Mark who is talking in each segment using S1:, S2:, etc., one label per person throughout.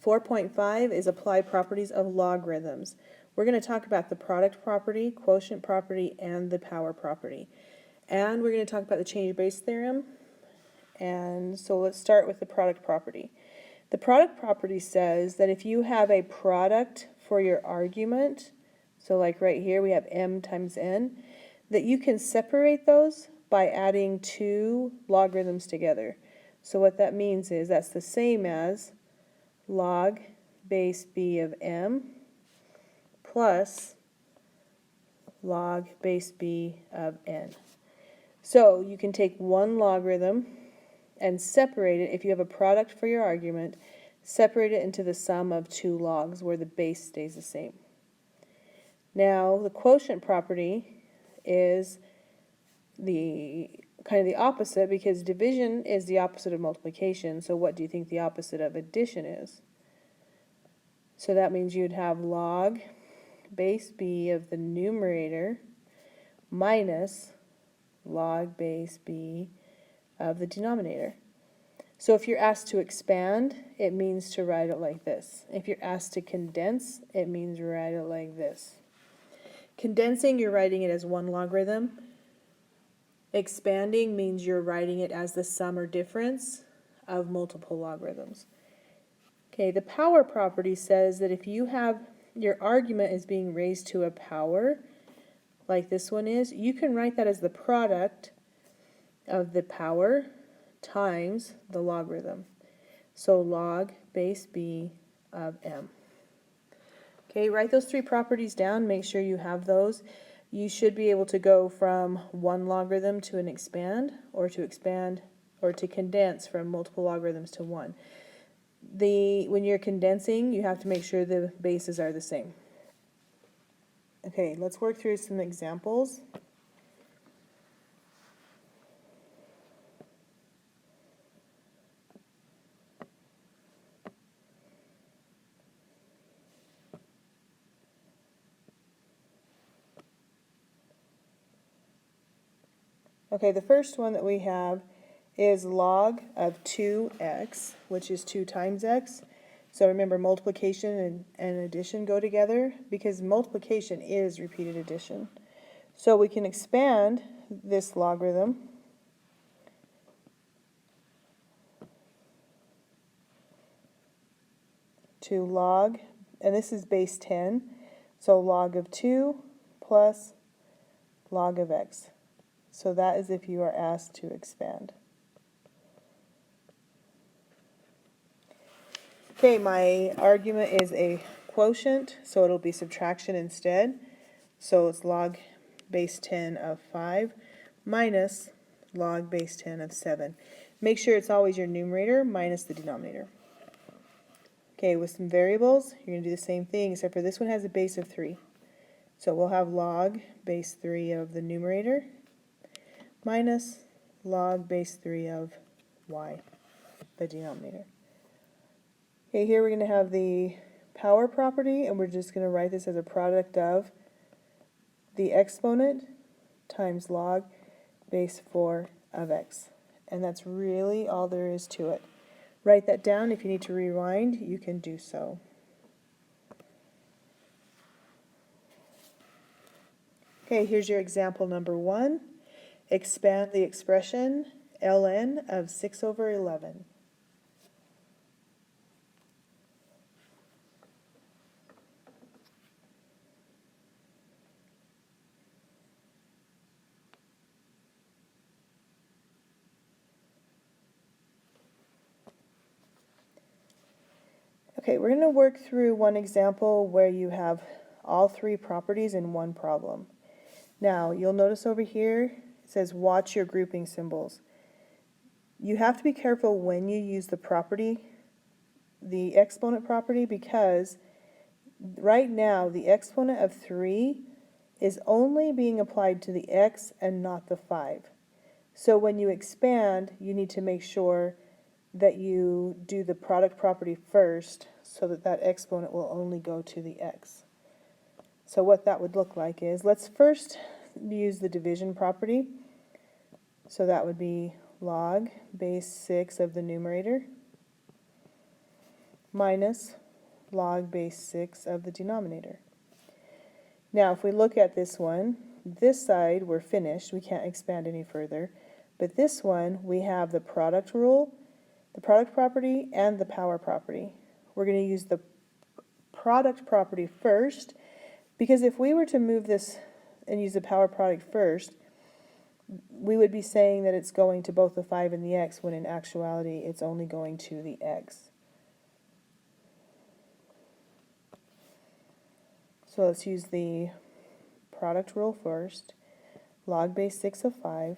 S1: 4.5 is apply properties of logarithms. We're going to talk about the product property, quotient property, and the power property. And we're going to talk about the change of base theorem. And so let's start with the product property. The product property says that if you have a product for your argument, so like right here we have m times n, that you can separate those by adding two logarithms together. So what that means is that's the same as log base b of m plus log base b of n. So you can take one logarithm and separate it, if you have a product for your argument, separate it into the sum of two logs where the base stays the same. Now the quotient property is the kind of the opposite, because division is the opposite of multiplication. So what do you think the opposite of addition is? So that means you'd have log base b of the numerator minus log base b of the denominator. So if you're asked to expand, it means to write it like this. If you're asked to condense, it means write it like this. Condensing, you're writing it as one logarithm. Expanding means you're writing it as the sum or difference of multiple logarithms. Okay, the power property says that if you have your argument is being raised to a power, like this one is, you can write that as the product of the power times the logarithm. So log base b of m. Okay, write those three properties down. Make sure you have those. You should be able to go from one logarithm to an expand or to condense from multiple logarithms to one. When you're condensing, you have to make sure the bases are the same. Okay, let's work through some examples. Okay, the first one that we have is log of 2x, which is 2 times x. So remember, multiplication and addition go together because multiplication is repeated addition. So we can expand this logarithm to log, and this is base 10, so log of 2 plus log of x. So that is if you are asked to expand. Okay, my argument is a quotient, so it'll be subtraction instead. So it's log base 10 of 5 minus log base 10 of 7. Make sure it's always your numerator minus the denominator. Okay, with some variables, you're going to do the same thing, except for this one has a base of 3. So we'll have log base 3 of the numerator minus log base 3 of y, the denominator. Okay, here we're going to have the power property, and we're just going to write this as a product of the exponent times log base 4 of x. And that's really all there is to it. Write that down. If you need to rewind, you can do so. Okay, here's your example number 1. Expand the expression ln of 6 over 11. Okay, we're going to work through one example where you have all three properties in one problem. Now, you'll notice over here, it says watch your grouping symbols. You have to be careful when you use the property, the exponent property, because right now the exponent of 3 is only being applied to the x and not the 5. So when you expand, you need to make sure that you do the product property first so that that exponent will only go to the x. So what that would look like is, let's first use the division property. So that would be log base 6 of the numerator minus log base 6 of the denominator. Now, if we look at this one, this side we're finished, we can't expand any further. But this one, we have the product rule, the product property, and the power property. We're going to use the product property first, because if we were to move this and use the power product first, we would be saying that it's going to both the 5 and the x, when in actuality it's only going to the x. So let's use the product rule first. Log base 6 of 5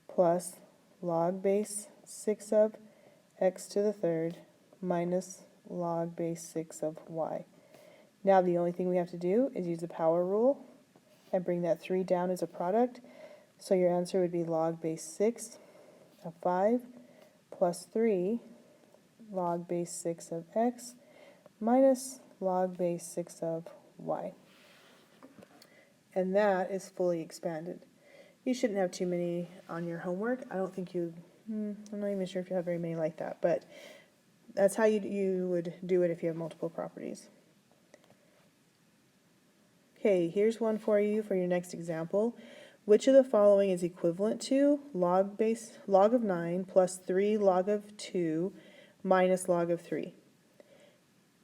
S1: plus log base 6 of x to the third minus log base 6 of y. Now the only thing we have to do is use the power rule and bring that 3 down as a product. So your answer would be log base 6 of 5 plus 3 log base 6 of x minus log base 6 of y. And that is fully expanded. You shouldn't have too many on your homework. I don't think I'm not even sure if you have very many like that, but that's how you would do it if you have multiple properties. Okay, here's one for you for your next example. Which of the following is equivalent to log of 9 plus 3 log of 2 minus log of 3?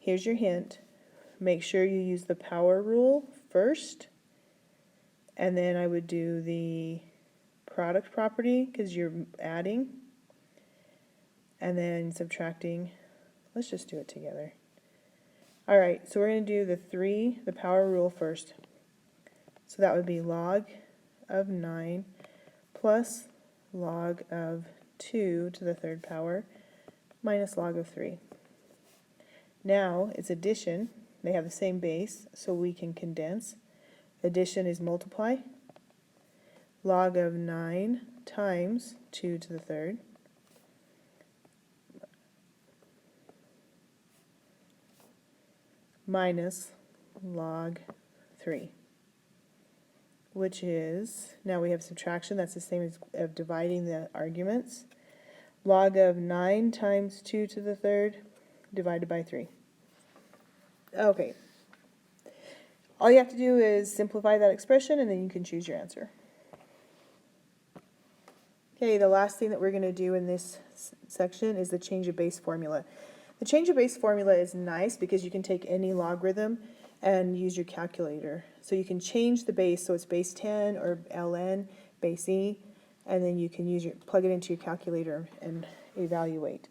S1: Here's your hint. Make sure you use the power rule first, and then I would do the product property because you're adding, and then subtracting. Let's just do it together. All right, so we're going to do the power rule first. So that would be log of 9 plus log of 2 to the third power minus log of 3. Now it's addition. They have the same base, so we can condense. Addition is multiply. Log of 9 times 2 to the third minus log 3, which is, now we have subtraction, that's the same as of dividing the arguments. Log of 9 times 2 to the third divided by 3. Okay. All you have to do is simplify that expression, and then you can choose your answer. Okay, the last thing that we're going to do in this section is the change of base formula. The change of base formula is nice because you can take any logarithm and use your calculator. So you can change the base, so it's base 10 or ln, base e, and then you can plug it into your calculator and evaluate.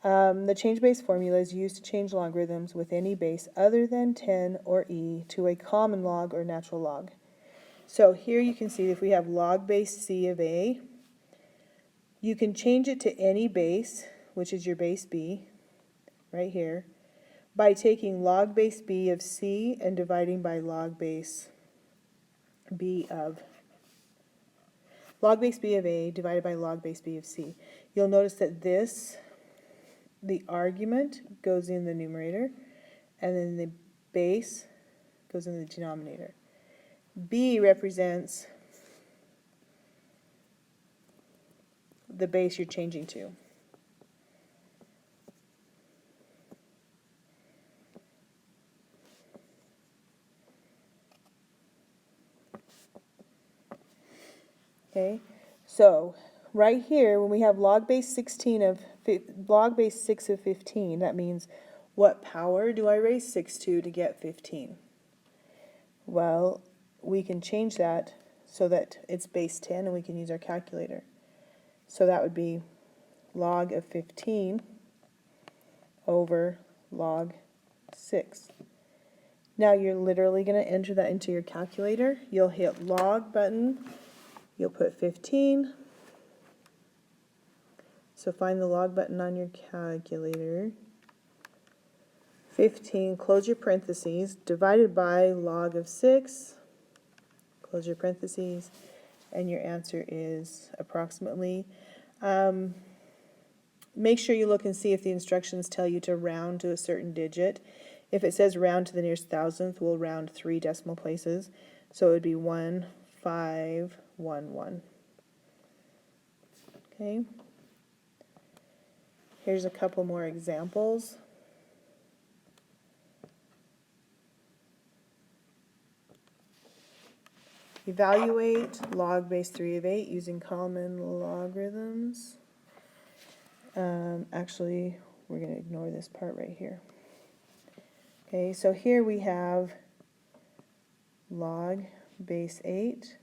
S1: The change base formula is used to change logarithms with any base other than 10 or e to a common log or natural log. So here you can see if we have log base c of a, you can change it to any base, which is your base b, right here, by taking log base b of c and dividing by log base b of a divided by log base b of c. You'll notice that the argument goes in the numerator, and then the base goes in the denominator. B represents the base you're changing to. Okay, so right here, when we have log base 6 of 15, that means what power do I raise 6 to get 15? Well, we can change that so that it's base 10, and we can use our calculator. So that would be log of 15 over log 6. Now you're literally going to enter that into your calculator. You'll hit log button. You'll put 15. So find the log button on your calculator. 15, close your parentheses, divided by log of 6. Close your parentheses, and your answer is approximately. Make sure you look and see if the instructions tell you to round to a certain digit. If it says round to the nearest thousandth, we'll round 3 decimal places. So it would be 1511. Okay. Here's a couple more examples. Evaluate log base 3 of 8 using common logarithms. Actually, we're going to ignore this part right here. Okay, so here we have log base 8,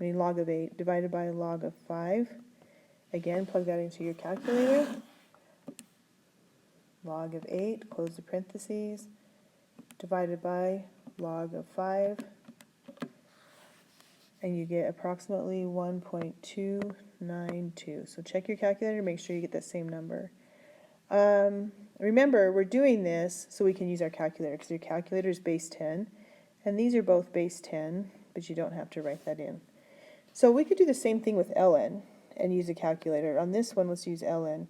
S1: log of 8 divided by log of 5. Again, plug that into your calculator. Log of 8, close the parentheses, divided by log of 5, and you get approximately 1.292. So check your calculator, make sure you get that same number. Remember, we're doing this so we can use our calculator, because your calculator is base 10, and these are both base 10, but you don't have to write that in. So we could do the same thing with ln and use a calculator. On this one, let's use ln.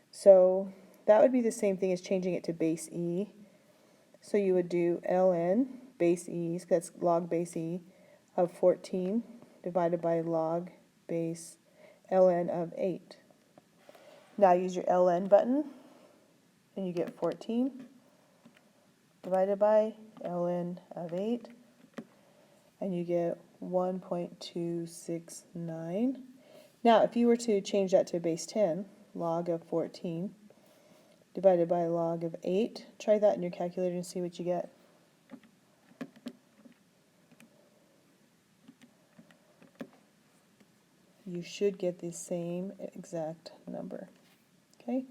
S1: So that would be the same thing as changing it to base e. So you would do ln base e, so that's log base e, of 14 divided by log base ln of 8. Now use your ln button, and you get 14 divided by ln of 8, and you get 1.269. Now, if you were to change that to base 10, log of 14 divided by log of 8, try that in your calculator and see what you get. You should get the same exact number. Okay?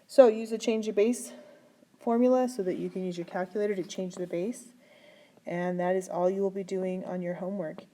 S1: So use the change of base formula so that you can use your calculator to change the base. And that is all you will be doing on your homework.